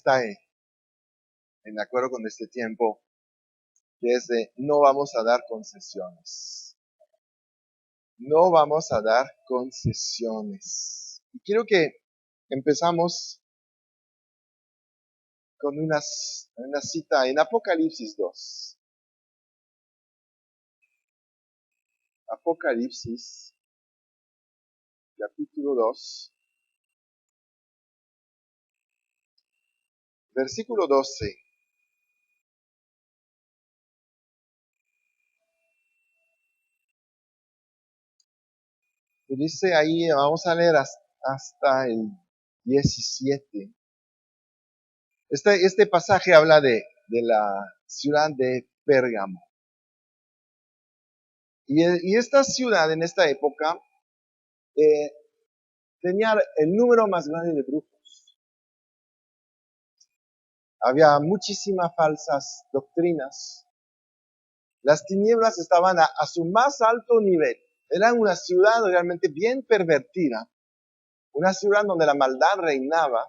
está en acuerdo con este tiempo, que es de no vamos a dar concesiones. No vamos a dar concesiones. Y quiero que empezamos con una cita en Apocalipsis 2. Apocalipsis, capítulo 2, versículo 12. Y dice ahí, vamos a leer hasta el 17. Este pasaje habla de la ciudad de Pérgamo. Y esta ciudad en esta época tenía el número más grande de brujos. Había muchísimas falsas doctrinas. Las tinieblas estaban a su más alto nivel. Era una ciudad realmente bien pervertida. Una ciudad donde la maldad reinaba.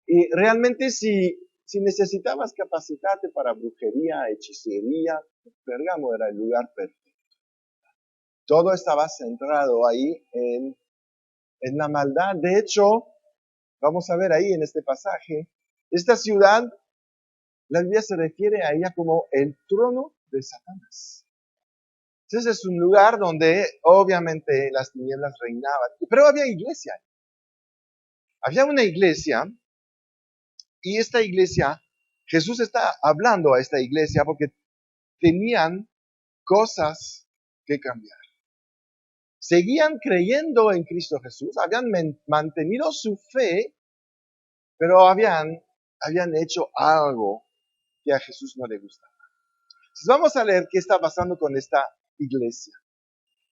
Y realmente si necesitabas capacitarte para brujería, hechicería, Pérgamo era el lugar perfecto. Todo estaba centrado ahí en la maldad. De hecho, vamos a ver ahí en este pasaje, esta ciudad, la Biblia se refiere a ella como el trono de Satanás. Entonces es un lugar donde obviamente las tinieblas reinaban, pero había iglesia. Había una iglesia y esta iglesia, Jesús está hablando a esta iglesia porque tenían cosas que cambiar. Seguían creyendo en Cristo Jesús, habían mantenido su fe, pero habían hecho algo que a Jesús no le gustaba. Entonces vamos a leer qué está pasando con esta iglesia.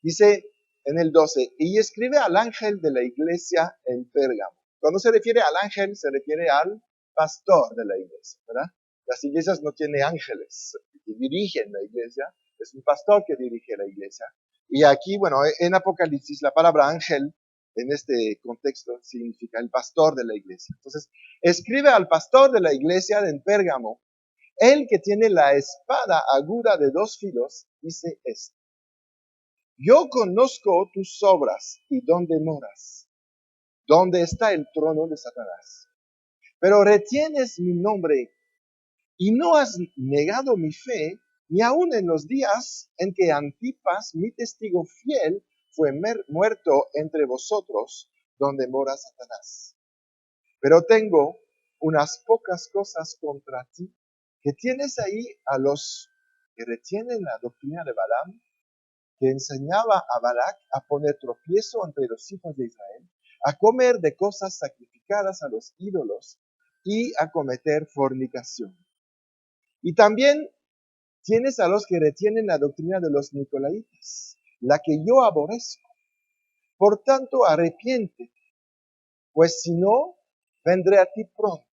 Dice en el 12, y escribe al ángel de la iglesia en Pérgamo. Cuando se refiere al ángel, se refiere al pastor de la iglesia, ¿verdad? Las iglesias no tienen ángeles que dirigen la iglesia, es un pastor que dirige la iglesia. Y aquí, bueno, en Apocalipsis, la palabra ángel en este contexto significa el pastor de la iglesia. Entonces, escribe al pastor de la iglesia en Pérgamo, el que tiene la espada aguda de 2 filos, dice esto. Yo conozco tus obras y dónde moras, dónde está el trono de Satanás. Pero retienes mi nombre y no has negado mi fe, ni aun en los días en que Antipas, mi testigo fiel, fue muerto entre vosotros, donde mora Satanás. Pero tengo unas pocas cosas contra ti, que tienes ahí a los que retienen la doctrina de Balaam, que enseñaba a Balac a poner tropiezo entre los hijos de Israel, a comer de cosas sacrificadas a los ídolos y a cometer fornicación. Y también tienes a los que retienen la doctrina de los nicolaitas, la que yo aborrezco. Por tanto, arrepiéntete, pues si no, vendré a ti pronto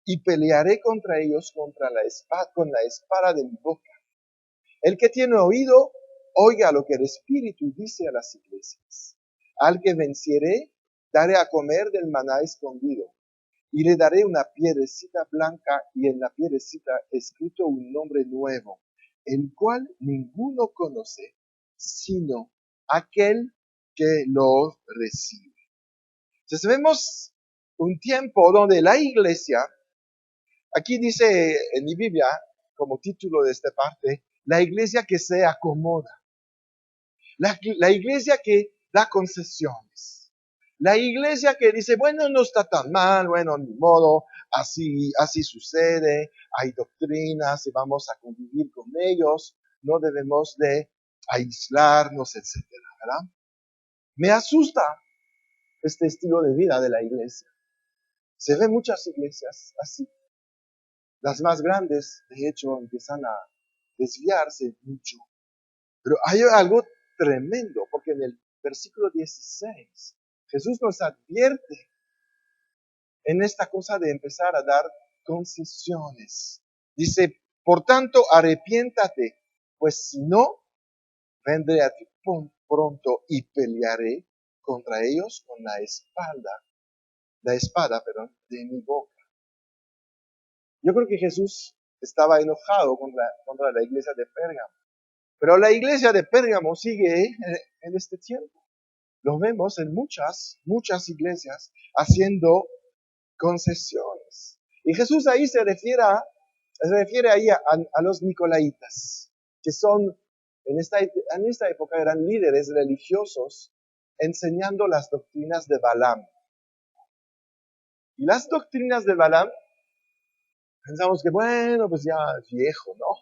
y pelearé contra ellos con la espada de mi boca. El que tiene oído, oiga lo que el Espíritu dice a las iglesias. Al que venciere, daré a comer del maná escondido, y le daré una piedrecita blanca, y en la piedrecita escrito un nombre nuevo, el cual ninguno conoce, sino aquel que lo recibe. Entonces vemos un tiempo donde la iglesia, aquí dice en mi Biblia, como título de esta parte, la iglesia que se acomoda. La iglesia que da concesiones. La iglesia que dice, bueno, no está tan mal, bueno, ni modo, así sucede, hay doctrinas y vamos a convivir con ellos, no debemos de aislarnos, etcétera, ¿verdad? Me asusta este estilo de vida de la iglesia. Se ven muchas iglesias así. Las más grandes, de hecho, empiezan a desviarse mucho. Pero hay algo tremendo, porque en el versículo 16, Jesús nos advierte en esta cosa de empezar a dar concesiones. Dice, por tanto, arrepiéntate, pues si no, vendré a ti pronto y pelearé contra ellos con la espada, de mi boca. Yo creo que Jesús estaba enojado contra la iglesia de Pérgamo. Pero la iglesia de Pérgamo sigue en este tiempo. Lo vemos en muchas iglesias haciendo concesiones. Y Jesús ahí se refiere ahí a los nicolaitas, que son, en esta época eran líderes religiosos enseñando las doctrinas de Balaam. Y las doctrinas de Balaam, pensamos que bueno, pues ya es viejo, ¿no?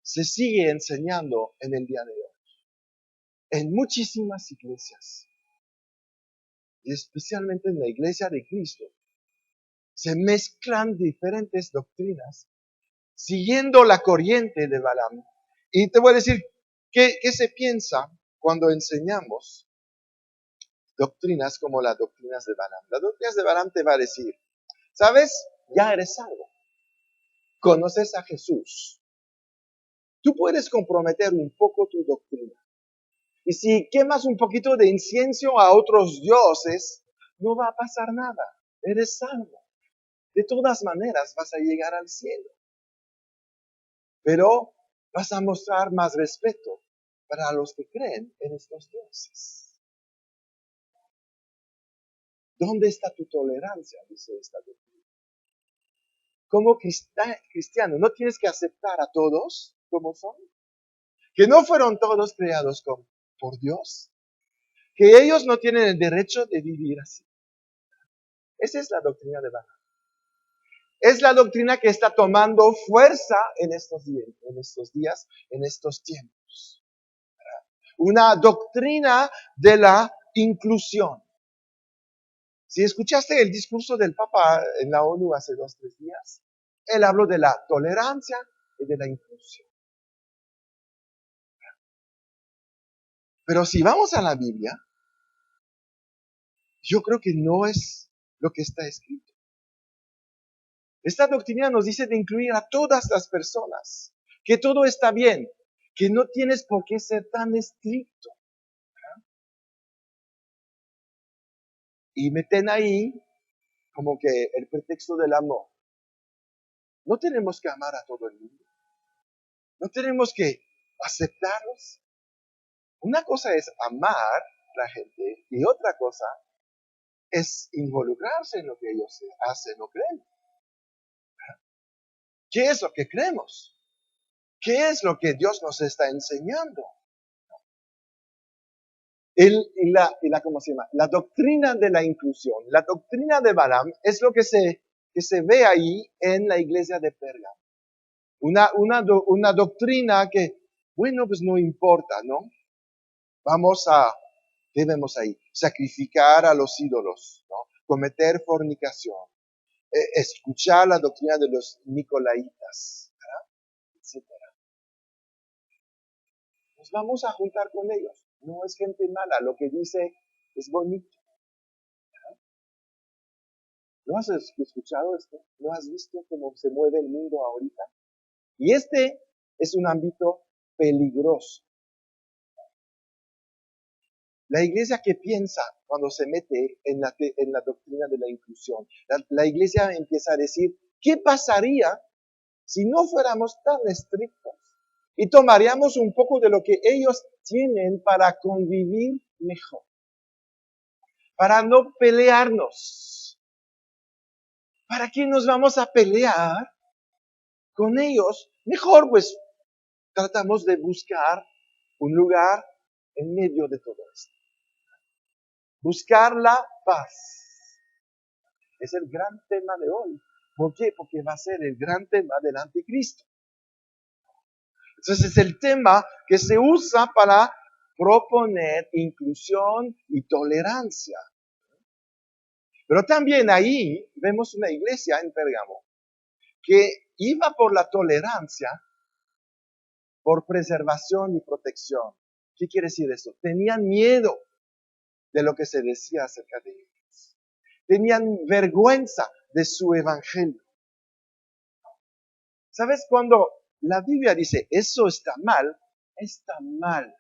Se sigue enseñando en el día de hoy. En muchísimas iglesias, y especialmente en la iglesia de Cristo, se mezclan diferentes doctrinas siguiendo la corriente de Balaam. Y te voy a decir, ¿qué se piensa cuando enseñamos doctrinas como las doctrinas de Balaam? Las doctrinas de Balaam te va a decir, ¿sabes? Ya eres salvo. Conoces a Jesús. Tú puedes comprometer un poco tu doctrina. Y si quemas un poquito de incienso a otros dioses, no va a pasar nada. Eres salvo. De todas maneras vas a llegar al cielo. Pero vas a mostrar más respeto para los que creen en estos dioses. ¿Dónde está tu tolerancia? Dice esta doctrina. Como cristiano, no tienes que aceptar a todos como son. Que no fueron todos creados por Dios. Que ellos no tienen el derecho de vivir así. Esa es la doctrina de Balaam. Es la doctrina que está tomando fuerza en estos días, en estos tiempos. Una doctrina de la inclusión. Si escuchaste el discurso del Papa en la ONU hace 2-3 días, él habló de la tolerancia y de la inclusión. Pero si vamos a la Biblia, yo creo que no es lo que está escrito. Esta doctrina nos dice de incluir a todas las personas, que todo está bien, que no tienes por qué ser tan estricto. Y meten ahí como que el pretexto del amor. No tenemos que amar a todo el mundo. No tenemos que aceptarlos. Una cosa es amar a la gente y otra cosa es involucrarse en lo que ellos hacen o creen. ¿Qué es lo que creemos? ¿Qué es lo que Dios nos está enseñando? ¿Cómo se llama? La doctrina de la inclusión, la doctrina de Balaam es lo que se ve ahí en la iglesia de Pérgamo. Una doctrina que, bueno, pues no importa, ¿no? ¿Qué vemos ahí? Sacrificar a los ídolos, ¿no? Cometer fornicación, escuchar la doctrina de los nicolaitas, ¿verdad? Etcétera. Nos vamos a juntar con ellos. No es gente mala, lo que dice es bonito. ¿No has escuchado esto? ¿No has visto cómo se mueve el mundo ahorita? Y este es un ámbito peligroso. La iglesia que piensa cuando se mete en la doctrina de la inclusión, la iglesia empieza a decir, ¿qué pasaría si no fuéramos tan estrictos y tomaríamos un poco de lo que ellos tienen para convivir mejor? Para no pelearnos. ¿Para qué nos vamos a pelear con ellos? Mejor pues tratamos de buscar un lugar en medio de todo esto. Buscar la paz. Es el gran tema de hoy. ¿Por qué? Porque va a ser el gran tema del anticristo. Entonces es el tema que se usa para proponer inclusión y tolerancia. Pero también ahí vemos una iglesia en Pérgamo que iba por la tolerancia, por preservación y protección. ¿Qué quiere decir eso? Tenían miedo de lo que se decía acerca de ellos. Tenían vergüenza de su evangelio. ¿Sabes? Cuando la Biblia dice, eso está mal, está mal.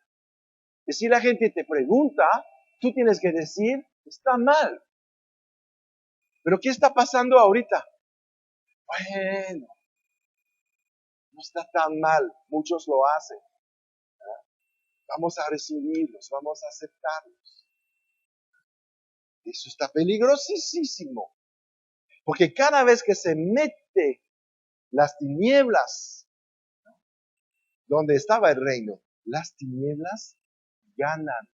Y si la gente te pregunta, tú tienes que decir, está mal. Pero ¿qué está pasando ahorita? Bueno, no está tan mal, muchos lo hacen. Vamos a recibirlos, vamos a aceptarlos. Eso está peligrosísimo, porque cada vez que se mete las tinieblas donde estaba el reino, las tinieblas ganan.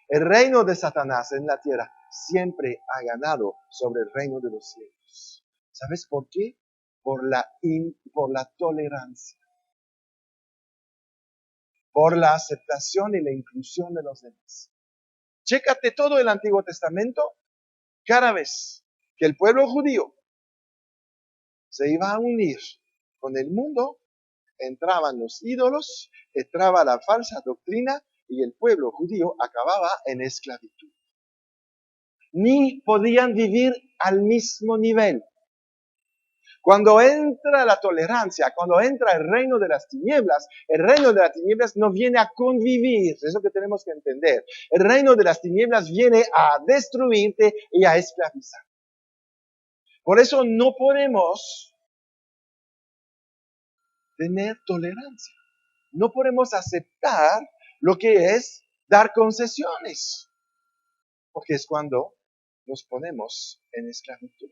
El reino de Satanás en la tierra siempre ha ganado sobre el reino de los cielos. ¿Sabes por qué? Por la tolerancia, por la aceptación y la inclusión de los demás. Chécate todo el Antiguo Testamento. Cada vez que el pueblo judío se iba a unir con el mundo, entraban los ídolos, entraba la falsa doctrina y el pueblo judío acababa en esclavitud. Ni podían vivir al mismo nivel. Cuando entra la tolerancia, cuando entra el reino de las tinieblas, el reino de las tinieblas no viene a convivir, es lo que tenemos que entender. El reino de las tinieblas viene a destruirte y a esclavizar. Por eso no podemos tener tolerancia. No podemos aceptar lo que es dar concesiones, porque es cuando nos ponemos en esclavitud.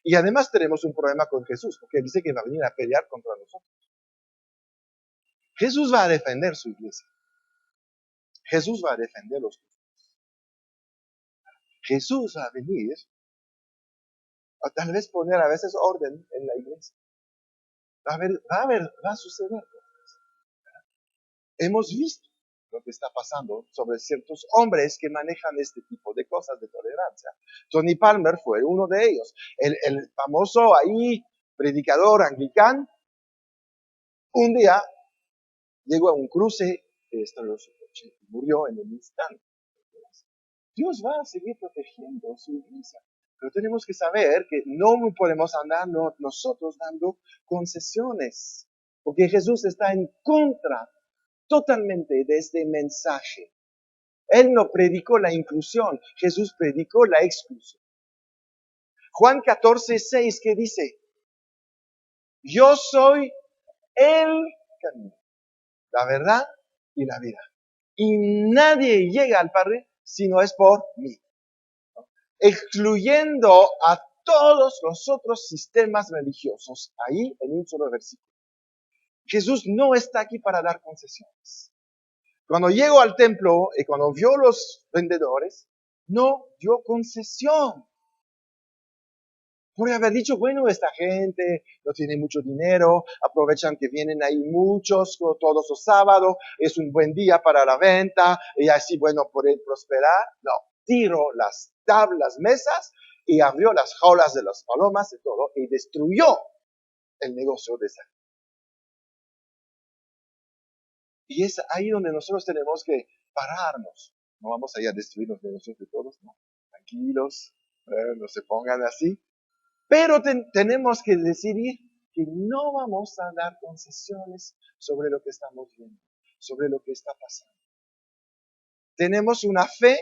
Y además tenemos un problema con Jesús, porque Él dice que va a venir a pelear contra nosotros. Jesús va a defender su iglesia. Jesús va a defender los justos. Jesús va a venir a tal vez poner a veces orden en la iglesia. Va a suceder. Hemos visto lo que está pasando sobre ciertos hombres que manejan este tipo de cosas de tolerancia. Tony Palmer fue uno de ellos. El famoso predicador anglicano, un día llegó a un cruce, estrelló su coche y murió en el instante. Dios va a seguir protegiendo su iglesia. Pero tenemos que saber que no podemos andar nosotros dando concesiones, porque Jesús está en contra totalmente de este mensaje. Él no predicó la inclusión, Jesús predicó la exclusión. Juan 14:6, ¿qué dice? Yo soy el camino, la verdad y la vida. Y nadie llega al Padre si no es por mí. Excluyendo a todos los otros sistemas religiosos, ahí en un solo versículo. Jesús no está aquí para dar concesiones. Cuando llegó al templo y cuando vio los vendedores, no dio concesión. Por haber dicho, bueno, esta gente no tiene mucho dinero, aprovechan que vienen ahí muchos todos los sábados, es un buen día para la venta, y así, bueno, poder prosperar. No, tiró las tablas, mesas, y abrió las jaulas de las palomas y todo, y destruyó el negocio de esa. Y es ahí donde nosotros tenemos que pararnos. No vamos a ir a destruir los negocios de todos, no. Tranquilos, no se pongan así. Pero tenemos que decidir que no vamos a dar concesiones sobre lo que estamos viendo, sobre lo que está pasando. Tenemos una fe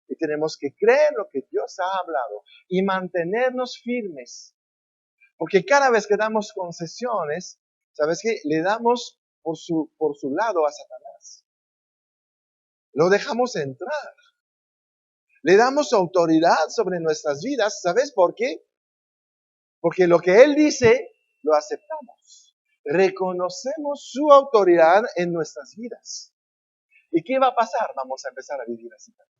y tenemos que creer lo que Dios ha hablado y mantenernos firmes. Porque cada vez que damos concesiones, ¿sabes qué? Le damos por su lado a Satanás. Lo dejamos entrar. Le damos autoridad sobre nuestras vidas. ¿Sabes por qué? Porque lo que Él dice, lo aceptamos. Reconocemos su autoridad en nuestras vidas. ¿Y qué va a pasar? Vamos a empezar a vivir así también.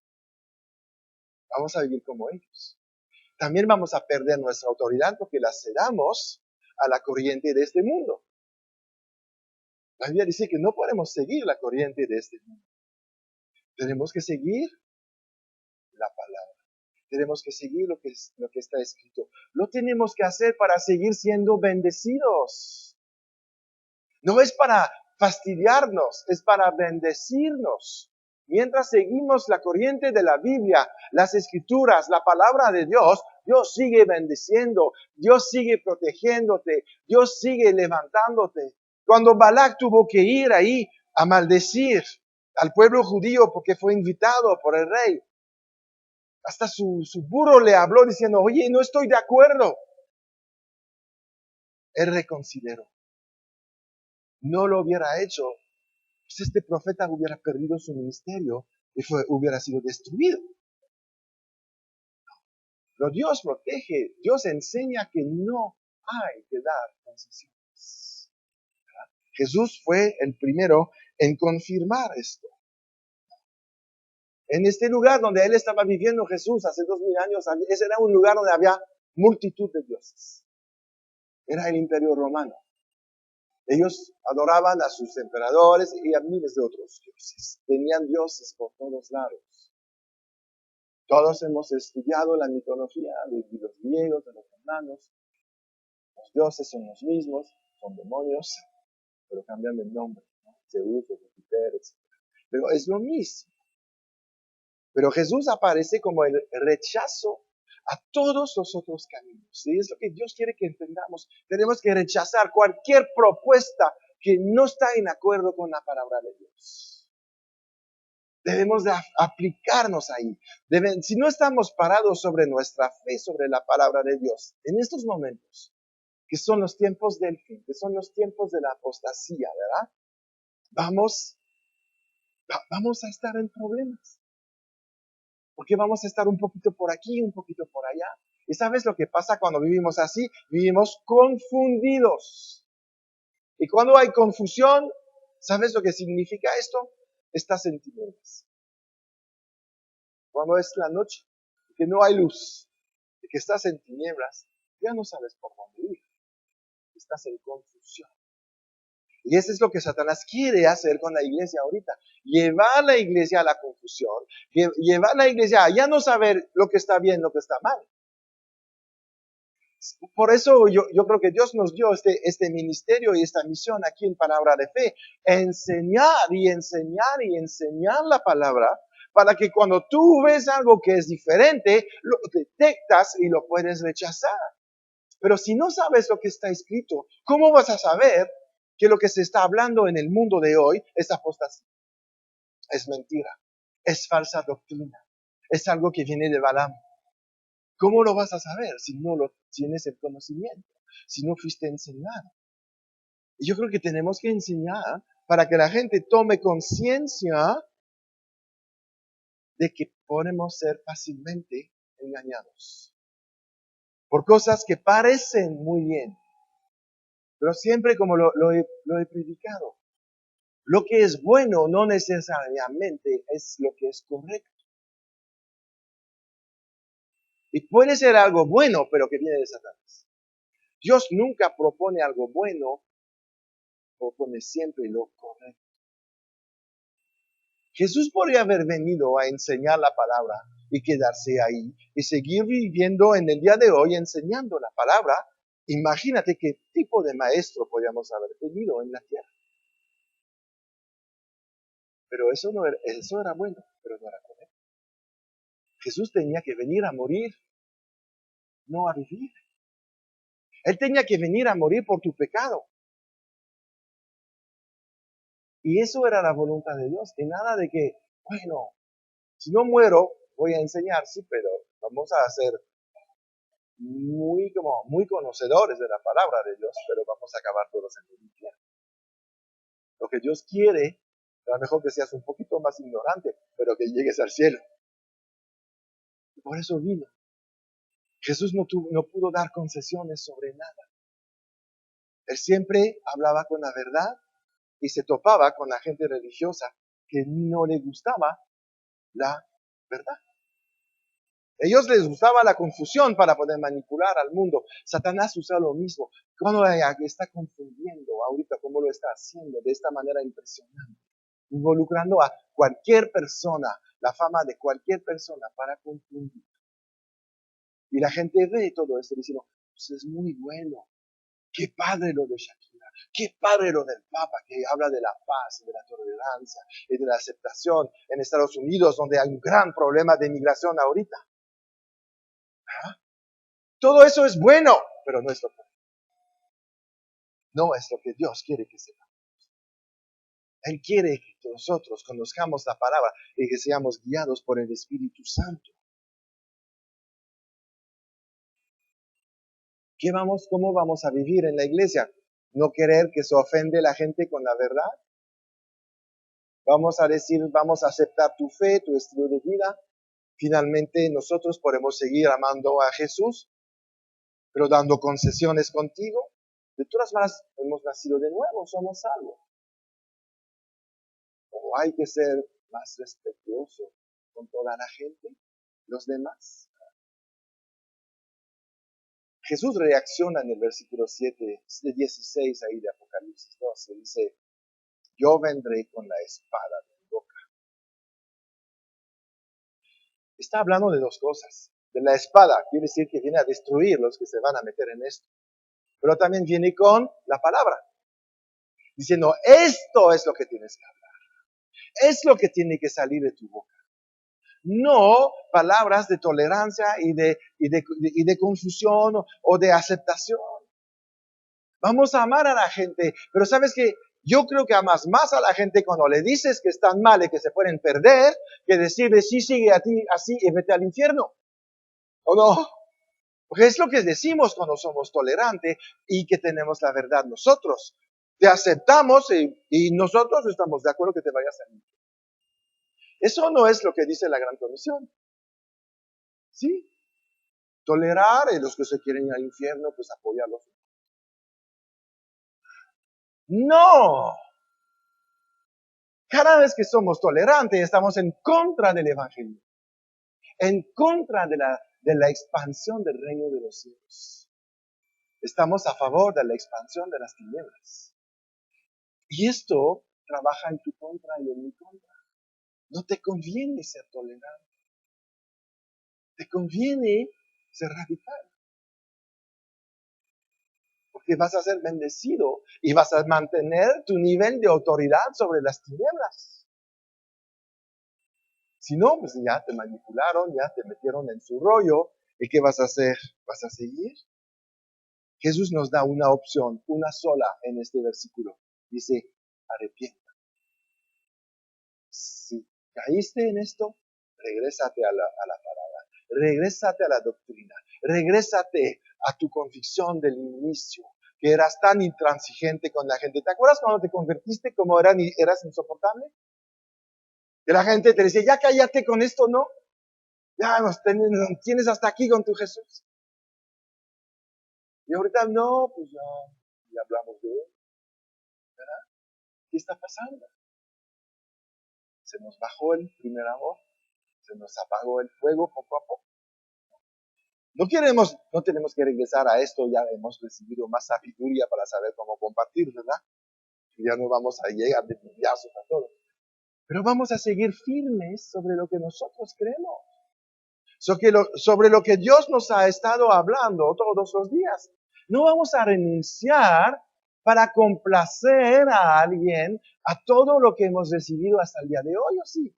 Vamos a vivir como ellos. También vamos a perder nuestra autoridad porque la cedamos a la corriente de este mundo. La Biblia dice que no podemos seguir la corriente de este mundo. Tenemos que seguir la palabra. Tenemos que seguir lo que está escrito. Lo tenemos que hacer para seguir siendo bendecidos. No es para fastidiarnos, es para bendecirnos. Mientras seguimos la corriente de la Biblia, las escrituras, la palabra de Dios, Dios sigue bendeciendo, Dios sigue protegiéndote, Dios sigue levantándote. Cuando Balac tuvo que ir ahí a maldecir al pueblo judío porque fue invitado por el rey, hasta su burro le habló diciendo, oye, no estoy de acuerdo. Él reconsideró. No lo hubiera hecho, pues este profeta hubiera perdido su ministerio y hubiera sido destruido. Pero Dios protege, Dios enseña que no hay que dar concesiones. Jesús fue el primero en confirmar esto. En este lugar donde él estaba viviendo Jesús hace 2000 años, ese era un lugar donde había multitud de dioses. Era el imperio romano. Ellos adoraban a sus emperadores y a miles de otros dioses. Tenían dioses por todos lados. Todos hemos estudiado la mitología de los griegos, de los romanos. Los dioses son los mismos, son demonios, pero cambian de nombre, ¿no? Zeus, Júpiter, etc. Pero es lo mismo. Pero Jesús aparece como el rechazo a todos los otros caminos. Y es lo que Dios quiere que entendamos. Tenemos que rechazar cualquier propuesta que no está en acuerdo con la palabra de Dios. Debemos de aplicarnos ahí. Si no estamos parados sobre nuestra fe, sobre la palabra de Dios, en estos momentos, que son los tiempos del fin, que son los tiempos de la apostasía, ¿verdad? Vamos a estar en problemas. Porque vamos a estar un poquito por aquí, un poquito por allá. ¿Y sabes lo que pasa cuando vivimos así? Vivimos confundidos. Y cuando hay confusión, ¿sabes lo que significa esto? Estás en tinieblas. Cuando es la noche, que no hay luz, y que estás en tinieblas, ya no sabes por dónde ir. Estás en confusión. Y eso es lo que Satanás quiere hacer con la iglesia ahorita. Llevar la iglesia a la confusión. Llevar la iglesia a ya no saber lo que está bien, lo que está mal. Por eso yo creo que Dios nos dio este ministerio y esta misión aquí en Palabra de Fe. Enseñar y enseñar y enseñar la palabra para que cuando tú ves algo que es diferente, lo detectas y lo puedes rechazar. Pero si no sabes lo que está escrito, ¿cómo vas a saber que lo que se está hablando en el mundo de hoy es apostasía? Es mentira, es falsa doctrina, es algo que viene de Balaam. ¿Cómo lo vas a saber si no lo tienes el conocimiento? Si no fuiste enseñado. Y yo creo que tenemos que enseñar para que la gente tome conciencia de que podemos ser fácilmente engañados por cosas que parecen muy bien, pero siempre como lo he predicado, lo que es bueno no necesariamente es lo que es correcto. Y puede ser algo bueno, pero que viene de Satanás. Dios nunca propone algo bueno, propone siempre lo correcto. Jesús podría haber venido a enseñar la palabra y quedarse ahí y seguir viviendo en el día de hoy enseñando la palabra. Imagínate qué tipo de maestro podríamos haber tenido en la tierra. Pero eso era bueno, pero no era correcto. Jesús tenía que venir a morir, no a vivir. Él tenía que venir a morir por tu pecado. Y eso era la voluntad de Dios. Y nada de que, bueno, si no muero, voy a enseñar, sí, pero vamos a ser muy conocedores de la palabra de Dios, pero vamos a acabar todos en el infierno. Lo que Dios quiere, a lo mejor que seas un poquito más ignorante, pero que llegues al cielo. Y por eso vino. Jesús no pudo dar concesiones sobre nada. Él siempre hablaba con la verdad y se topaba con la gente religiosa que no le gustaba la verdad. Ellos les gustaba la confusión para poder manipular al mundo. Satanás usa lo mismo. Cuando está confundiendo ahorita, como lo está haciendo de esta manera impresionante, involucrando a cualquier persona, la fama de cualquier persona para confundir. Y la gente ve todo esto diciendo, pues es muy bueno. Qué padre lo de Shakira. Qué padre lo del Papa, que habla de la paz, de la tolerancia y de la aceptación en Estados Unidos, donde hay un gran problema de inmigración ahorita. ¿Ah? Todo eso es bueno, pero no es lo que, no es lo que Dios quiere que sepamos. Él quiere que nosotros conozcamos la palabra y que seamos guiados por el Espíritu Santo. ¿Cómo vamos a vivir en la iglesia? ¿No querer que se ofende la gente con la verdad? Vamos a decir, vamos a aceptar tu fe, tu estilo de vida. Finalmente nosotros podemos seguir amando a Jesús, pero dando concesiones contigo. De todas maneras, hemos nacido de nuevo, somos salvos. O hay que ser más respetuoso con toda la gente, los demás. Jesús reacciona en el versículo 16 ahí de Apocalipsis 12. Dice, yo vendré con la espada de mi boca. Está hablando de dos cosas. De la espada, quiere decir que viene a destruir los que se van a meter en esto. Pero también viene con la palabra. Diciendo, esto es lo que tienes que hablar. Es lo que tiene que salir de tu boca. No palabras de tolerancia y de confusión o de aceptación. Vamos a amar a la gente, pero ¿sabes qué? Yo creo que amas más a la gente cuando le dices que están mal y que se pueden perder, que decirle sí, sigue a ti así y vete al infierno. ¿O no? Porque es lo que decimos cuando somos tolerantes y que tenemos la verdad nosotros. Te aceptamos y nosotros estamos de acuerdo que te vayas al infierno. Eso no es lo que dice la Gran Comisión. ¿Sí? Tolerar a los que se quieren ir al infierno, pues apoyarlos. No. Cada vez que somos tolerantes, estamos en contra del Evangelio. En contra de la expansión del reino de los cielos. Estamos a favor de la expansión de las tinieblas. Y esto trabaja en tu contra y en mi contra. No te conviene ser tolerante. Te conviene ser radical. Porque vas a ser bendecido y vas a mantener tu nivel de autoridad sobre las tinieblas. Si no, pues ya te manipularon, ya te metieron en su rollo. ¿Y qué vas a hacer? ¿Vas a seguir? Jesús nos da una opción, una sola en este versículo. Dice, arrepienta. Si caíste en esto, regrésate a la palabra, regrésate a la doctrina, regrésate a tu convicción del inicio, que eras tan intransigente con la gente. ¿Te acuerdas cuando te convertiste como eras insoportable? Que la gente te decía, ya cállate con esto, ¿no? Ya nos tienes hasta aquí con tu Jesús. Y ahorita no, pues ya hablamos de él. ¿Verdad? ¿Qué está pasando? Se nos bajó el primer amor, se nos apagó el fuego poco a poco. No tenemos que regresar a esto, ya hemos recibido más sabiduría para saber cómo compartir, ¿verdad? Ya no vamos a llegar de pillazos a todo. Pero vamos a seguir firmes sobre lo que nosotros creemos. Sobre lo que Dios nos ha estado hablando todos los días. No vamos a renunciar para complacer a alguien a todo lo que hemos recibido hasta el día de hoy, ¿o sí?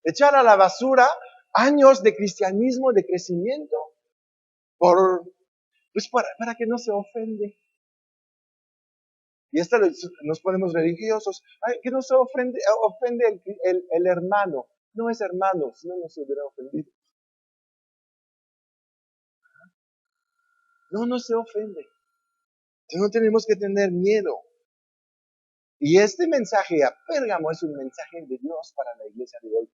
Echar a la basura años de cristianismo, de crecimiento, para que no se ofende. Y esto nos ponemos religiosos. Ay, que no se ofende el hermano. No es hermano, si no, no se hubiera ofendido. No se ofende. No tenemos que tener miedo. Y este mensaje a Pérgamo es un mensaje de Dios para la iglesia de hoy.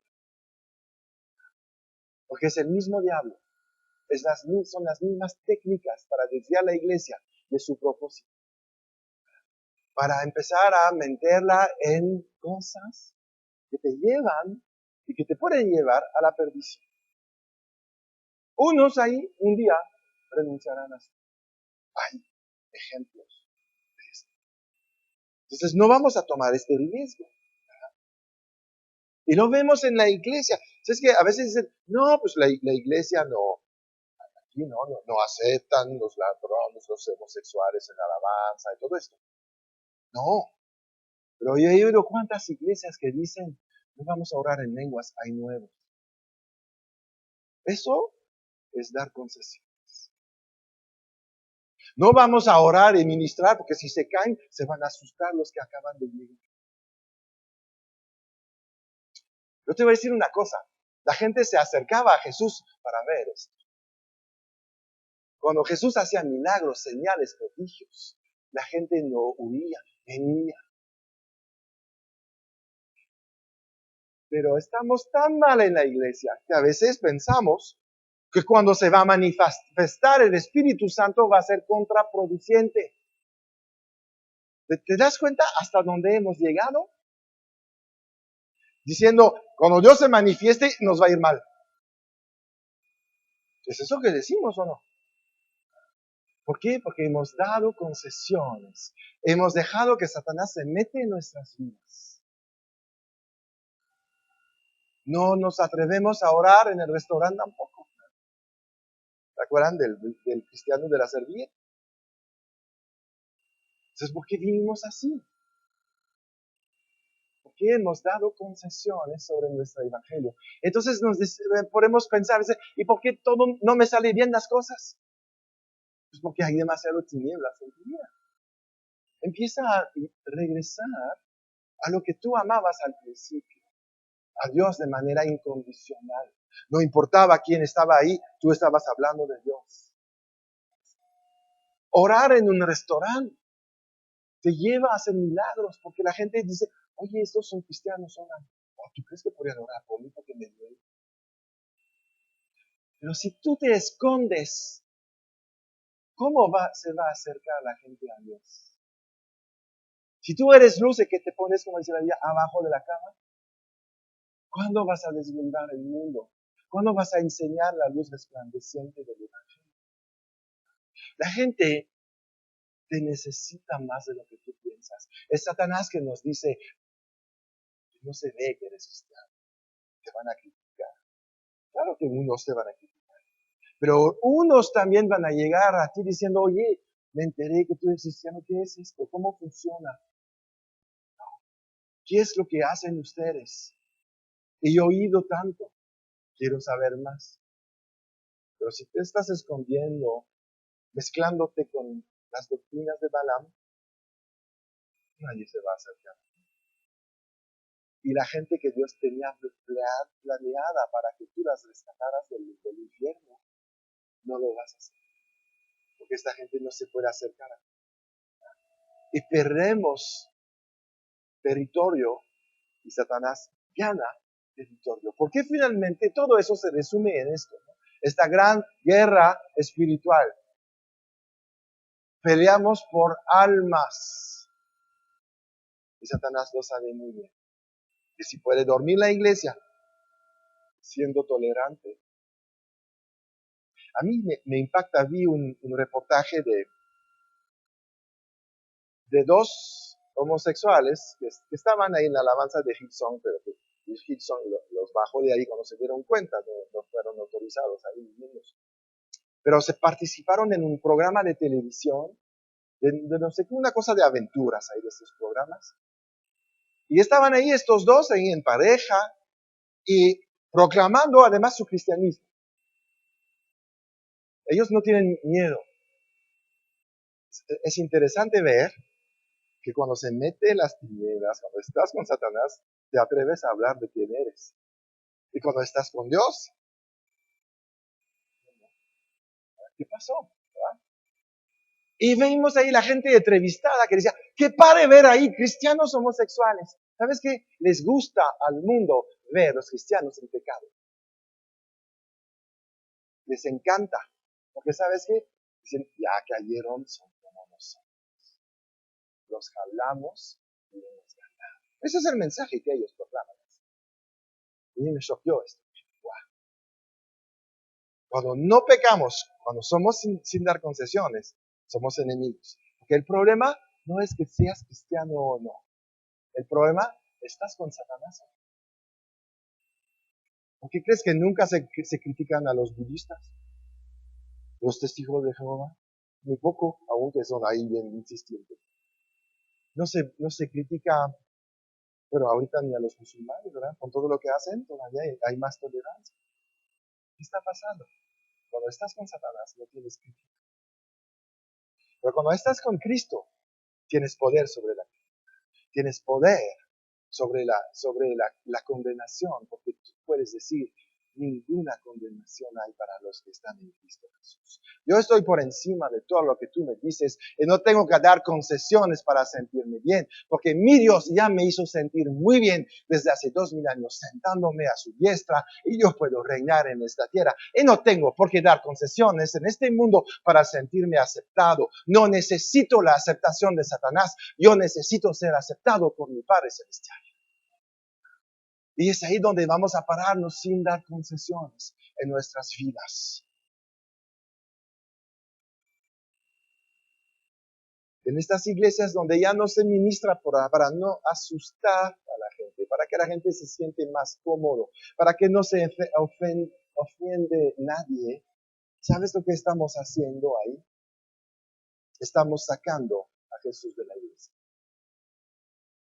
Porque es el mismo diablo. Son las mismas técnicas para desviar a la iglesia de su propósito. Para empezar a meterla en cosas que te llevan y que te pueden llevar a la perdición. Unos ahí un día renunciarán a eso. Hay ejemplos de esto. Entonces no vamos a tomar este riesgo. Y lo vemos en la iglesia. Es que a veces dicen, no, pues la iglesia aquí no aceptan los ladrones, los homosexuales en alabanza y todo esto. No. Pero yo he oído cuántas iglesias que dicen, no vamos a orar en lenguas, hay nuevos. Eso es dar concesiones. No vamos a orar y ministrar porque si se caen, se van a asustar los que acaban de llegar. Yo te voy a decir una cosa. La gente se acercaba a Jesús para ver esto. Cuando Jesús hacía milagros, señales, prodigios, la gente no huía, venía. Pero estamos tan mal en la iglesia que a veces pensamos que cuando se va a manifestar el Espíritu Santo va a ser contraproducente. ¿Te das cuenta hasta dónde hemos llegado? Diciendo, cuando Dios se manifieste, nos va a ir mal. ¿Es eso que decimos o no? ¿Por qué? Porque hemos dado concesiones. Hemos dejado que Satanás se mete en nuestras vidas. No nos atrevemos a orar en el restaurante tampoco. ¿Se acuerdan del cristiano de la servilleta? Entonces, ¿por qué vivimos así? ¿Por qué hemos dado concesiones sobre nuestro evangelio? Entonces podemos pensar, ¿y por qué todo no me sale bien las cosas? Pues porque hay demasiado tinieblas en tu vida. Empieza a regresar a lo que tú amabas al principio, a Dios de manera incondicional. No importaba quién estaba ahí, tú estabas hablando de Dios. Orar en un restaurante te lleva a hacer milagros, porque la gente dice, oye, estos son cristianos, oran. Oh, ¿tú crees que podrían orar por mí porque me duele? Pero si tú te escondes, ¿cómo se va a acercar la gente a Dios? Si tú eres luz y que te pones, como dice la Biblia, abajo de la cama, ¿cuándo vas a deslumbrar el mundo? ¿Cuándo vas a enseñar la luz resplandeciente del Evangelio? La gente te necesita más de lo que tú piensas. Es Satanás que nos dice, no se ve que eres cristiano, te van a criticar. Claro que unos te van a criticar, pero unos también van a llegar a ti diciendo, oye, me enteré que tú eres cristiano, ¿qué es esto? ¿Cómo funciona? ¿Qué es lo que hacen ustedes? Y he oído tanto, quiero saber más. Pero si te estás escondiendo, mezclándote con las doctrinas de Balaam, nadie se va a acercar. Y la gente que Dios tenía planeada para que tú las rescataras del infierno, no lo vas a hacer. Porque esta gente no se puede acercar. Y perdemos territorio y Satanás gana territorio. Porque finalmente todo eso se resume en esto, ¿no? Esta gran guerra espiritual. Peleamos por almas. Y Satanás lo sabe muy bien. Que si puede dormir la iglesia siendo tolerante. A mí me impacta, vi un reportaje de dos homosexuales que estaban ahí en la alabanza de Hillsong, pero que Hillsong los bajó de ahí cuando se dieron cuenta, no fueron autorizados ahí mismos. Pero se participaron en un programa de televisión, de no sé qué, una cosa de aventuras ahí de estos programas. Y estaban ahí estos dos, ahí en pareja, y proclamando además su cristianismo. Ellos no tienen miedo. Es interesante ver que cuando se mete en las tinieblas, cuando estás con Satanás, te atreves a hablar de quién eres. Y cuando estás con Dios, ¿qué pasó? ¿verdad? Y vimos ahí la gente entrevistada que decía, qué padre ver ahí cristianos homosexuales. ¿Sabes qué? Les gusta al mundo ver los cristianos en pecado. Les encanta. Porque ¿sabes qué? Dicen, ya cayeron, son como nosotros. Los jalamos y los ganamos. Ese es el mensaje que ellos proclaman. Y me choqueó esto. Wow. Cuando no pecamos, cuando somos sin dar concesiones, somos enemigos. Porque el problema no es que seas cristiano o no. El problema, estás con Satanás. ¿Por qué crees que nunca se critican a los budistas? Los testigos de Jehová. Muy poco, aunque son ahí bien insistentes. No se critica, pero ahorita ni a los musulmanes, ¿verdad? Con todo lo que hacen, todavía hay más tolerancia. ¿Qué está pasando? Cuando estás con Satanás, no tienes crítica. Pero cuando estás con Cristo, tienes poder sobre la crítica. Tienes poder sobre la condenación, porque tú puedes decir, ninguna condenación hay para los que están en Cristo Jesús. Yo estoy por encima de todo lo que tú me dices y no tengo que dar concesiones para sentirme bien, porque mi Dios ya me hizo sentir muy bien desde hace 2000 años, sentándome a su diestra y yo puedo reinar en esta tierra. Y no tengo por qué dar concesiones en este mundo para sentirme aceptado. No necesito la aceptación de Satanás, yo necesito ser aceptado por mi Padre Celestial. Y es ahí donde vamos a pararnos sin dar concesiones en nuestras vidas. En estas iglesias donde ya no se ministra para no asustar a la gente, para que la gente se siente más cómodo, para que no se ofende nadie. ¿Sabes lo que estamos haciendo ahí? Estamos sacando a Jesús de la iglesia.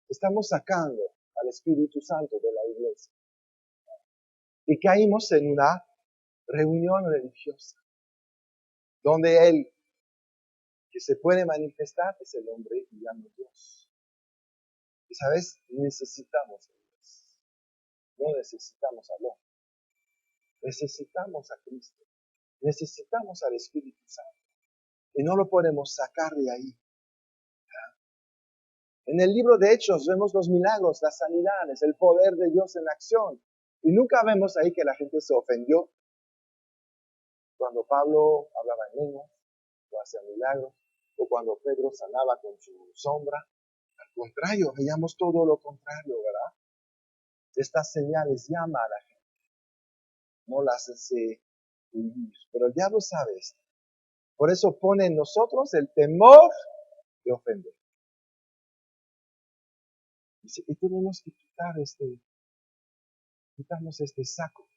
Estamos sacando al Espíritu Santo de la iglesia. Y caímos en una reunión religiosa, donde Él que se puede manifestar es el hombre y ya no Dios. Y sabes, necesitamos a Dios. No necesitamos al hombre. Necesitamos a Cristo. Necesitamos al Espíritu Santo. Y no lo podemos sacar de ahí. En el libro de Hechos vemos los milagros, las sanidades, el poder de Dios en acción. Y nunca vemos ahí que la gente se ofendió cuando Pablo hablaba en lenguas o hacía milagros, o cuando Pedro sanaba con su sombra. Al contrario, veíamos todo lo contrario, ¿verdad? Estas señales llama a la gente, no las hace huir. Pero el diablo sabe esto. Por eso pone en nosotros el temor de ofender. Y tenemos que quitarnos este saco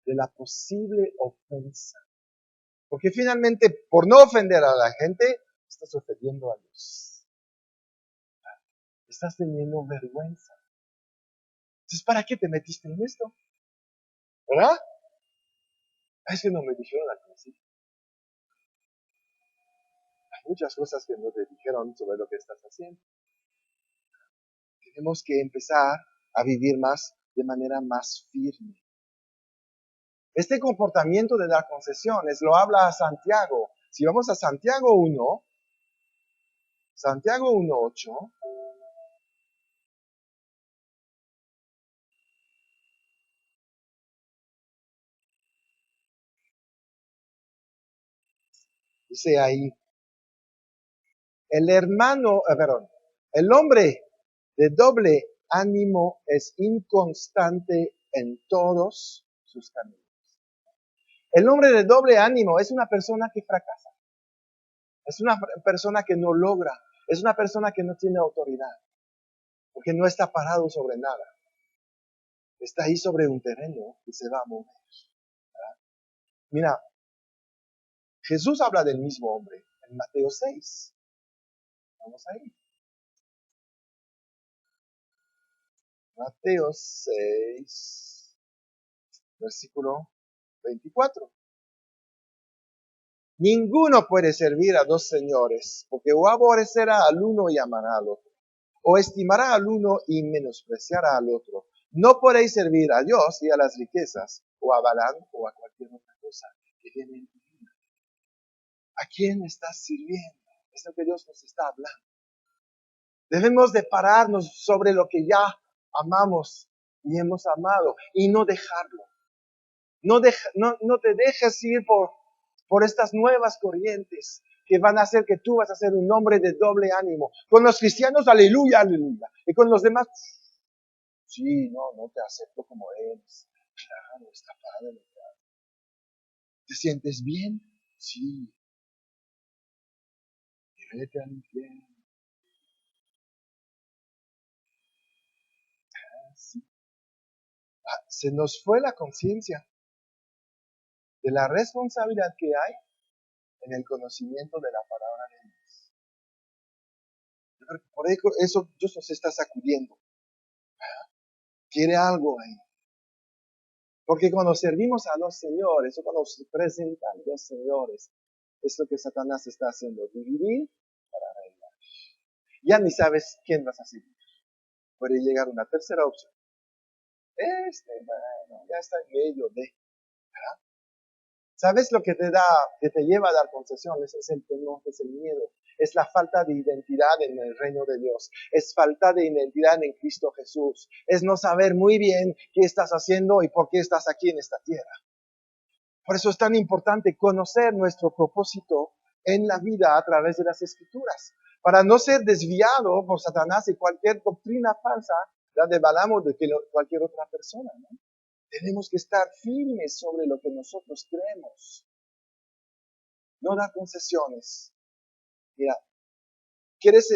de la posible ofensa. Porque finalmente, por no ofender a la gente, estás ofendiendo a Dios. Estás teniendo vergüenza. Entonces, ¿para qué te metiste en esto? ¿Verdad? Es que no me dijeron al principio. Hay muchas cosas que no te dijeron sobre lo que estás haciendo. Tenemos que empezar a vivir de manera más firme. Este comportamiento de dar concesiones lo habla Santiago. Si vamos a Santiago 1:8, dice ahí, el hombre de doble ánimo es inconstante en todos sus caminos. El hombre de doble ánimo es una persona que fracasa. Es una persona que no logra. Es una persona que no tiene autoridad. Porque no está parado sobre nada. Está ahí sobre un terreno que se va a mover. ¿Verdad? Mira, Jesús habla del mismo hombre en Mateo 6. Vamos ahí. Mateo 6, versículo 24. Ninguno puede servir a dos señores, porque o aborrecerá al uno y amará al otro, o estimará al uno y menospreciará al otro. No podéis servir a Dios y a las riquezas, o a Balaam o a cualquier otra cosa que viene en tu vida. ¿A quién estás sirviendo? Es lo que Dios nos está hablando. Debemos de pararnos sobre lo que ya amamos y hemos amado y no dejarlo. No te dejes ir por estas nuevas corrientes que van a hacer que tú vas a ser un hombre de doble ánimo. Con los cristianos, aleluya, aleluya. Y con los demás, sí, no te acepto como eres. Claro, está padre. ¿Te sientes bien? Sí. Y vete al infierno. Sí. Se nos fue la conciencia de la responsabilidad que hay en el conocimiento de la palabra de Dios. Yo creo que por eso Dios nos está sacudiendo. Quiere algo ahí. Porque cuando servimos a los señores, o cuando se presentan los señores, es lo que Satanás está haciendo, dividir para reinar. Ya ni sabes quién vas a seguir. Puede llegar una tercera opción. Bueno, ya está en medio de, ¿verdad? ¿Sabes lo que que te lleva a dar concesiones? Es el temor, es el miedo. Es la falta de identidad en el reino de Dios. Es falta de identidad en Cristo Jesús. Es no saber muy bien qué estás haciendo y por qué estás aquí en esta tierra. Por eso es tan importante conocer nuestro propósito en la vida a través de las Escrituras, para no ser desviado por Satanás y cualquier doctrina falsa, la de Balaam o de cualquier otra persona, ¿no? Tenemos que estar firmes sobre lo que nosotros creemos. No dar concesiones. Mira,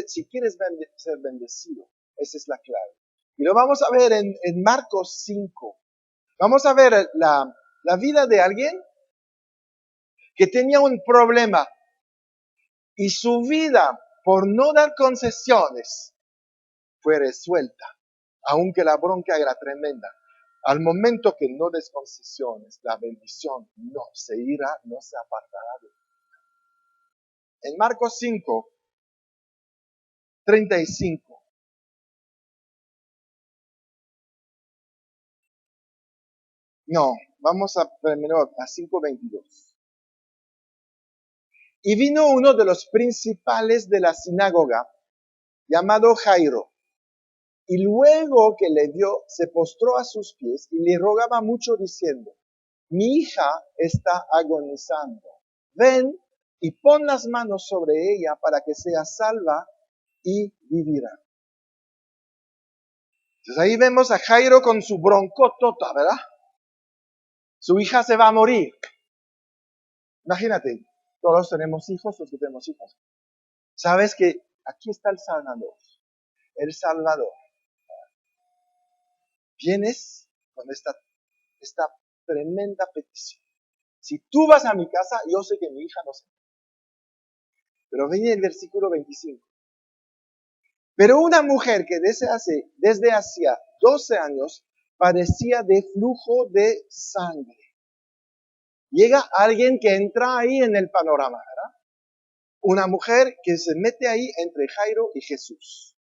si quieres ser bendecido, esa es la clave. Y lo vamos a ver en Marcos 5. Vamos a ver la vida de alguien que tenía un problema y su vida, por no dar concesiones, fue resuelta, aunque la bronca era tremenda. Al momento que no des concesiones, la bendición no se irá, no se apartará de ti. En Marcos 5, 35. No, vamos a primero a 5:22. Y vino uno de los principales de la sinagoga, llamado Jairo, y luego que le vio, se postró a sus pies y le rogaba mucho diciendo: mi hija está agonizando. Ven y pon las manos sobre ella para que sea salva y vivirá. Entonces ahí vemos a Jairo con su broncotota, ¿verdad? Su hija se va a morir. Imagínate, todos tenemos hijos, los que tenemos hijos. Sabes que aquí está el Salvador. El Salvador. Vienes con esta tremenda petición. Si tú vas a mi casa, yo sé que mi hija no se va. Pero viene el versículo 25. Pero una mujer que desde hacía 12 años padecía de flujo de sangre. Llega alguien que entra ahí en el panorama, ¿verdad? Una mujer que se mete ahí entre Jairo y Jesús.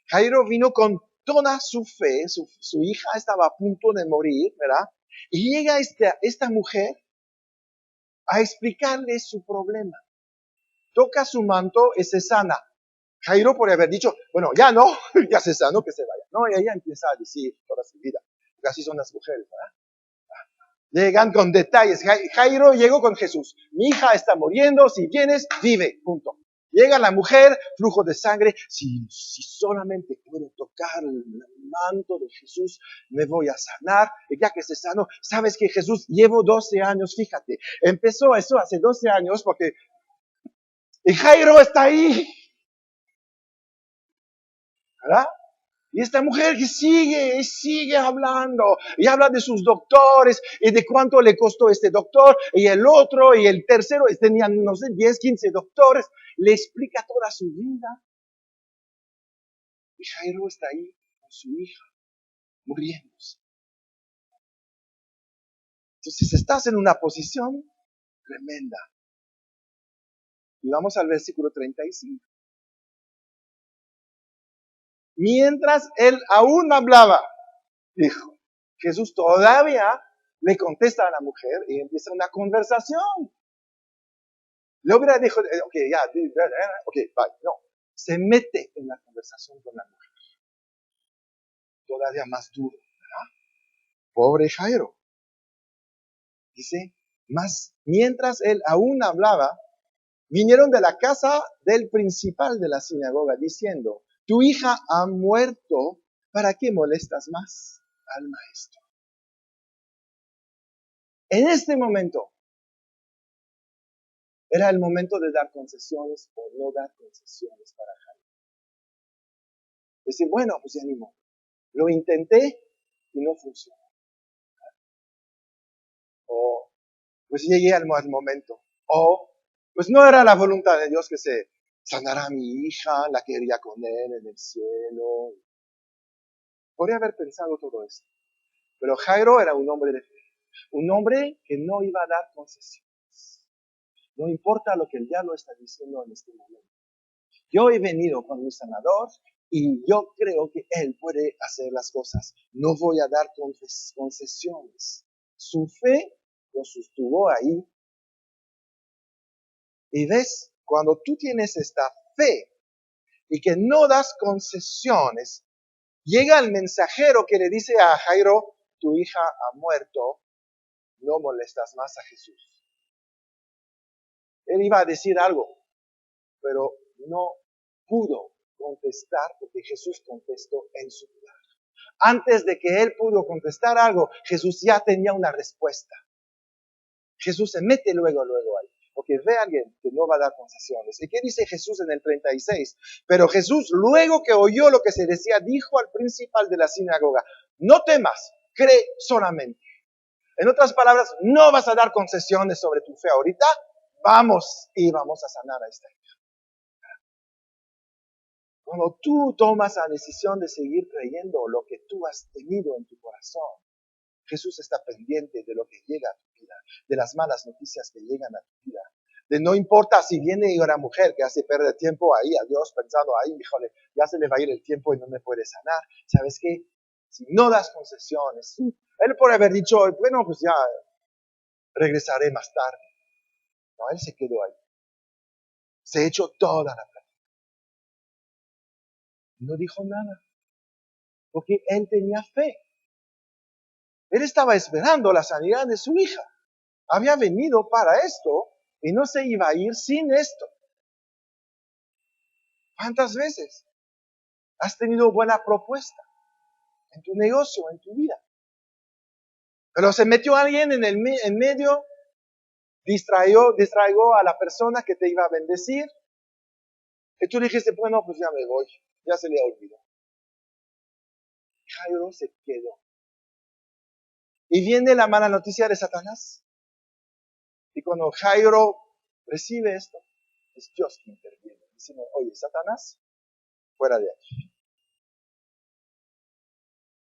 Jairo vino con toda su fe, su hija estaba a punto de morir, ¿verdad? Y llega esta mujer a explicarle su problema. Toca su manto y se sana. Jairo podría haber dicho, bueno, ya no, ya se sanó, que se vaya. No, y ella empieza a decir toda su vida, porque así son las mujeres, ¿verdad? Llegan con detalles. Jairo llegó con Jesús. Mi hija está muriendo, si vienes, vive, punto. Llega la mujer, flujo de sangre. Si solamente puedo tocar el manto de Jesús, me voy a sanar. Y ya que se sanó, sabes que Jesús llevo 12 años, fíjate. Empezó eso hace 12 años porque y Jairo está ahí, ¿verdad? Y esta mujer que sigue hablando, y habla de sus doctores, y de cuánto le costó este doctor, y el otro, y el tercero, tenían, no sé, 10, 15 doctores, le explica toda su vida. Y Jairo está ahí con su hija, muriéndose. Entonces estás en una posición tremenda. Y vamos al versículo 35. Mientras él aún hablaba, dijo, Jesús todavía le contesta a la mujer y empieza una conversación. Le hubiera dicho, ok, ya, ok, bye. No, se mete en la conversación con la mujer. Todavía más duro, ¿verdad? Pobre Jairo. Dice, mas mientras él aún hablaba, vinieron de la casa del principal de la sinagoga diciendo, tu hija ha muerto, ¿para qué molestas más al maestro? En este momento, era el momento de dar concesiones o no dar concesiones para Jairo. Decir, bueno, pues ya ni modo. Lo intenté y no funcionó. O pues llegué al momento. O pues no era la voluntad de Dios que se sanara a mi hija, la quería con él en el cielo. Podría haber pensado todo eso. Pero Jairo era un hombre de fe. Un hombre que no iba a dar concesiones. No importa lo que el diablo está diciendo en este momento. Yo he venido con mi sanador, Y yo creo que Él puede hacer las cosas. No voy a dar concesiones. Su fe lo sostuvo ahí. Y ves, cuando tú tienes esta fe y que no das concesiones, llega el mensajero que le dice a Jairo, tu hija ha muerto, no molestas más a Jesús. Él iba a decir algo, pero no pudo contestar porque Jesús contestó en su lugar. Antes de que él pudo contestar algo, Jesús ya tenía una respuesta. Jesús se mete luego ahí, porque ve a alguien que no va a dar concesiones. ¿Y qué dice Jesús en el 36? Pero Jesús, luego que oyó lo que se decía, dijo al principal de la sinagoga, no temas, cree solamente. En otras palabras, no vas a dar concesiones sobre tu fe ahorita, vamos a sanar a esta hija. Cuando tú tomas la decisión de seguir creyendo lo que tú has tenido en tu corazón, Jesús está pendiente de lo que llega a tu vida, de las malas noticias que llegan a tu vida. De no importa si viene una mujer que hace perder tiempo ahí a Dios pensando, ay, híjole, ya se le va a ir el tiempo y no me puede sanar. ¿Sabes qué? Si no das concesiones, él puede haber dicho, bueno, pues ya regresaré más tarde. No, él se quedó ahí. Se echó toda la plática. No dijo nada, porque él tenía fe. Él estaba esperando la sanidad de su hija. Había venido para esto y no se iba a ir sin esto. ¿Cuántas veces has tenido buena propuesta en tu negocio, en tu vida? Pero se metió alguien en medio, distraigo a la persona que te iba a bendecir. Y tú dijiste, bueno, pues ya me voy, ya se le olvidó. Jairo se quedó. Y viene la mala noticia de Satanás. Y cuando Jairo recibe esto, es Dios que interviene. Diciendo, oye, Satanás, fuera de aquí.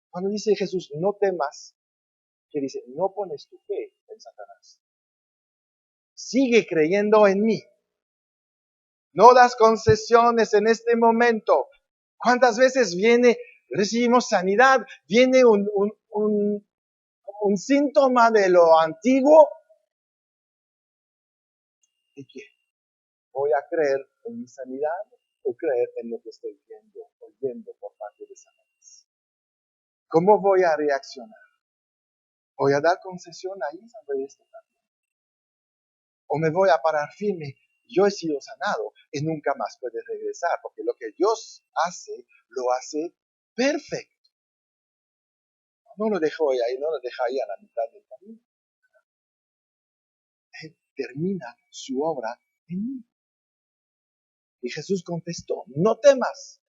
Cuando dice Jesús, no temas, que dice, no pones tu fe en Satanás. Sigue creyendo en mí. No das concesiones en este momento. ¿Cuántas veces recibimos sanidad, viene un síntoma de lo antiguo? ¿Y qué? ¿Voy a creer en mi sanidad o creer en lo que estoy oyendo por parte de Satanás? ¿Cómo voy a reaccionar? ¿Voy a dar concesión ahí sobre esto también? ¿O me voy a parar firme? Yo he sido sanado y nunca más puede regresar, porque lo que Dios hace, lo hace perfecto. No lo dejó ahí, no lo deja ahí a la mitad del camino. Él termina su obra en mí. Y Jesús contestó, no temas.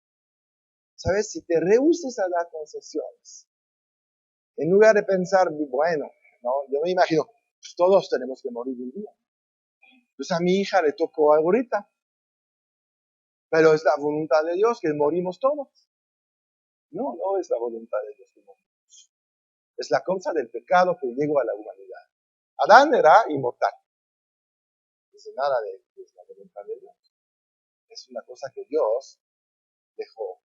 ¿Sabes? Si te rehuses a dar concesiones, en lugar de pensar, bueno, no, yo me imagino, pues todos tenemos que morir un día. Pues a mi hija le tocó algo ahorita, pero es la voluntad de Dios que morimos todos. No, no es la voluntad de Dios que morimos. Es la causa del pecado que llegó a la humanidad. Adán era inmortal. No es nada de la voluntad de Dios. Es una cosa que Dios dejó,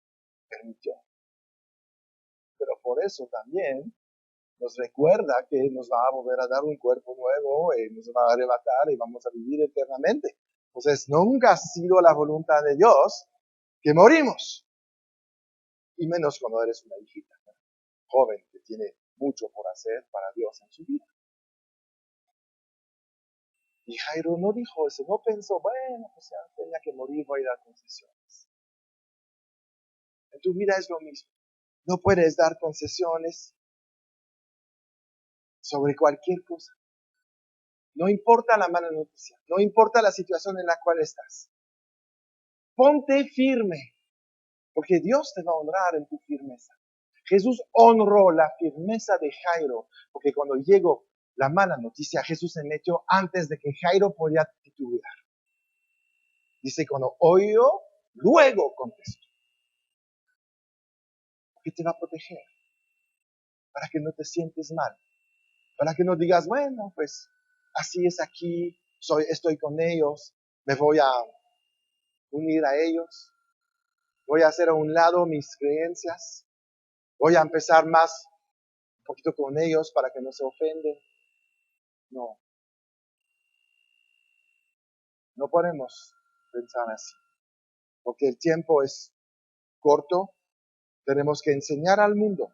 permitió. Pero por eso también nos recuerda que nos va a volver a dar un cuerpo nuevo, y nos va a arrebatar y vamos a vivir eternamente. Entonces, nunca ha sido la voluntad de Dios que morimos. Y menos cuando eres una hijita, ¿no? Joven, que tiene mucho por hacer para Dios en su vida. Y Jairo no dijo eso, no pensó, bueno, pues ya tenía que morir, voy a dar concesiones. En tu vida es lo mismo. No puedes dar concesiones sobre cualquier cosa. No importa la mala noticia, no importa la situación en la cual estás. Ponte firme, porque Dios te va a honrar en tu firmeza. Jesús honró la firmeza de Jairo, porque cuando llegó la mala noticia, Jesús se metió antes de que Jairo podía titubear. Dice, cuando oyó, luego contestó. Porque te va a proteger, para que no te sientes mal, para que no digas, bueno, pues así es aquí, estoy con ellos, me voy a unir a ellos. Voy a hacer a un lado mis creencias. Voy a empezar más un poquito con ellos para que no se ofenden. No, no podemos pensar así. Porque el tiempo es corto. Tenemos que enseñar al mundo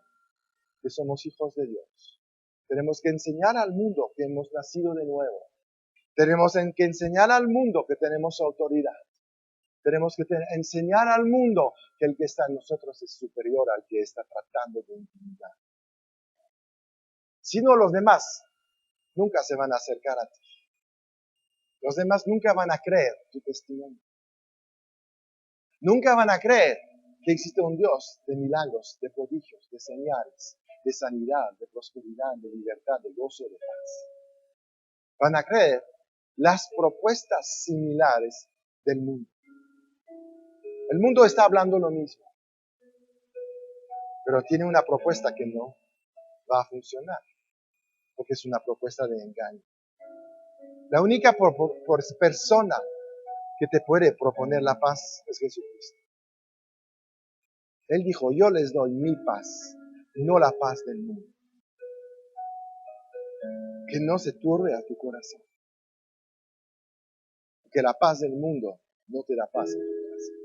que somos hijos de Dios. Tenemos que enseñar al mundo que hemos nacido de nuevo. Tenemos que enseñar al mundo que tenemos autoridad. Tenemos que enseñar al mundo que el que está en nosotros es superior al que está tratando de intimidar. Si no, los demás nunca se van a acercar a ti. Los demás nunca van a creer tu testimonio. Nunca van a creer que existe un Dios de milagros, de prodigios, de señales, de sanidad, de prosperidad, de libertad, de gozo, de paz. Van a creer las propuestas similares del mundo. El mundo está hablando lo mismo, pero tiene una propuesta que no va a funcionar, porque es una propuesta de engaño. La única persona que te puede proponer la paz es Jesucristo. Él dijo, yo les doy mi paz, no la paz del mundo. Que no se turbe a tu corazón. Que la paz del mundo no te da paz en tu corazón.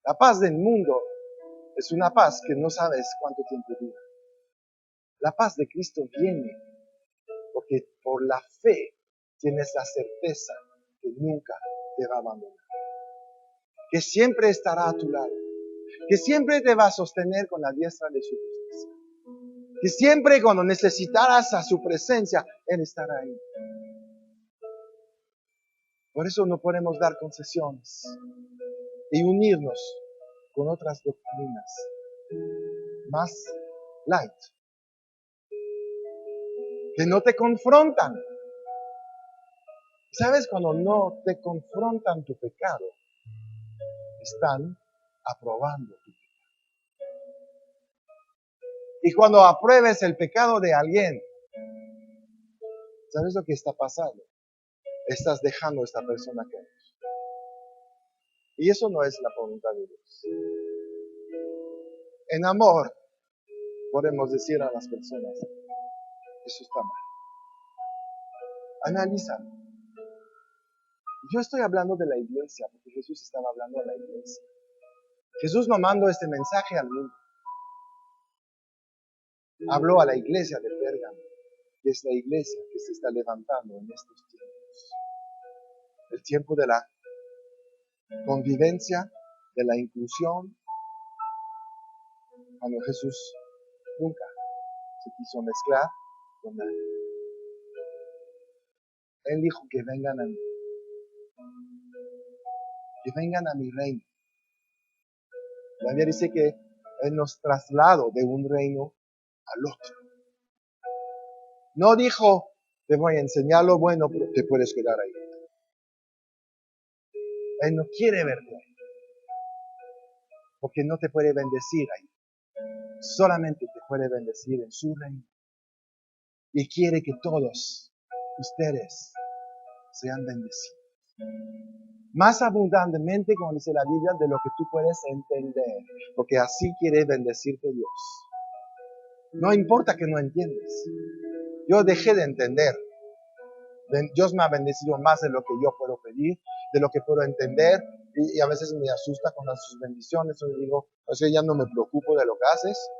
La paz del mundo es una paz que no sabes cuánto tiempo dura. La paz de Cristo viene porque por la fe tienes la certeza que nunca te va a abandonar. Que siempre estará a tu lado. Que siempre te va a sostener con la diestra de su justicia. Que siempre cuando necesitarás a su presencia, Él estará ahí. Por eso no podemos dar concesiones y unirnos con otras doctrinas más light, que no te confrontan. ¿Sabes? Cuando no te confrontan tu pecado, están aprobando tu pecado. Y cuando apruebes el pecado de alguien, ¿sabes lo que está pasando? Estás dejando a esta persona que eres. Y eso no es la voluntad de Dios. En amor, podemos decir a las personas, eso está mal. Analiza. Yo estoy hablando de la iglesia, porque Jesús estaba hablando a la iglesia. Jesús no mandó este mensaje al mundo. Habló a la iglesia de Pérgamo, que es la iglesia que se está levantando en estos tiempos. El tiempo de la convivencia, de la inclusión, cuando Jesús nunca se quiso mezclar con nadie. Él dijo que vengan a mí. Que vengan a mi reino. La Biblia dice que Él nos trasladó de un reino al otro. No dijo, te voy a enseñar lo bueno, pero te puedes quedar ahí. Él no quiere verte ahí. Porque no te puede bendecir ahí. Solamente te puede bendecir en su reino. Y quiere que todos ustedes sean bendecidos. Más abundantemente, como dice la Biblia, de lo que tú puedes entender. Porque así quiere bendecirte Dios. No importa que no entiendas. Yo dejé de entender. Dios me ha bendecido más de lo que yo puedo pedir, de lo que puedo entender. Y a veces me asusta con sus bendiciones. Yo digo, o sea, ya no me preocupo de lo que haces.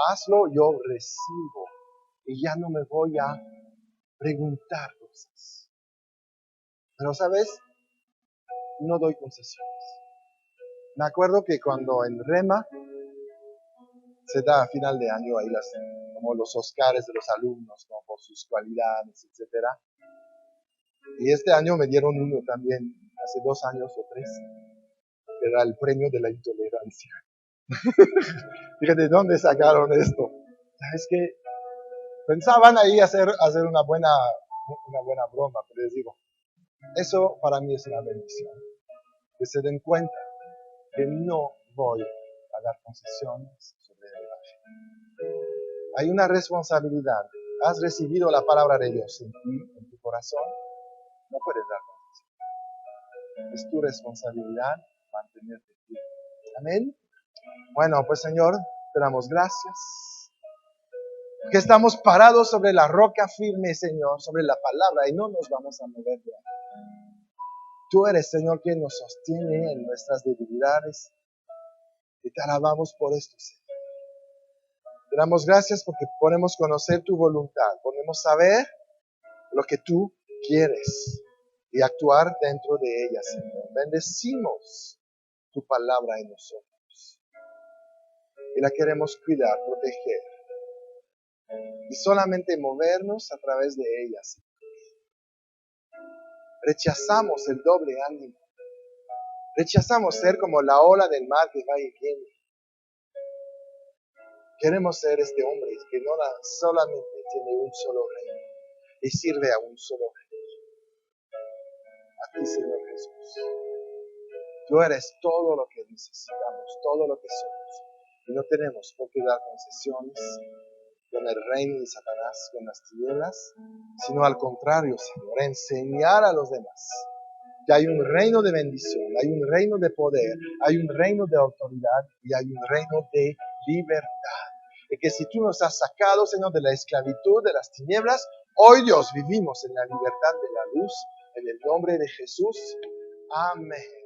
Hazlo, yo recibo. Y ya no me voy a preguntar cosas. Pero, ¿sabes? No doy concesiones. Me acuerdo que cuando en Rema se da a final de año ahí como los Oscars de los alumnos, como por sus cualidades, etcétera. Y este año me dieron uno también, hace 2 años o 3, que era el premio de la intolerancia. Fíjate, ¿de dónde sacaron esto? ¿Sabes qué? Pensaban ahí hacer una buena broma, pero les digo, eso para mí es una bendición. Que se den cuenta que no voy a dar concesiones sobre el Evangelio. Hay una responsabilidad. Has recibido la palabra de Dios en ti, en tu corazón. No puedes dar concesiones. Es tu responsabilidad mantener tenerte aquí. Amén. Bueno, pues Señor, te damos gracias. Que estamos parados sobre la roca firme, Señor, sobre la palabra y no nos vamos a mover de ahí. Tú eres, Señor, quien nos sostiene en nuestras debilidades. Y te alabamos por esto, Señor. Te damos gracias porque podemos conocer tu voluntad, podemos saber lo que tú quieres y actuar dentro de ella, Señor. Bendecimos tu palabra en nosotros y la queremos cuidar, proteger y solamente movernos a través de ella, Señor. Rechazamos el doble ánimo, rechazamos ser como la ola del mar que va y viene. Queremos ser este hombre que no solamente tiene un solo reino y sirve a un solo rey. A ti, Señor Jesús. Tú eres todo lo que necesitamos, todo lo que somos. Y no tenemos por qué dar concesiones con el reino de Satanás, con las tinieblas, sino al contrario, Señor, enseñar a los demás que hay un reino de bendición, hay un reino de poder, hay un reino de autoridad y hay un reino de libertad. Y que si tú nos has sacado, Señor, de la esclavitud, de las tinieblas, hoy, Dios, vivimos en la libertad de la luz, en el nombre de Jesús. Amén.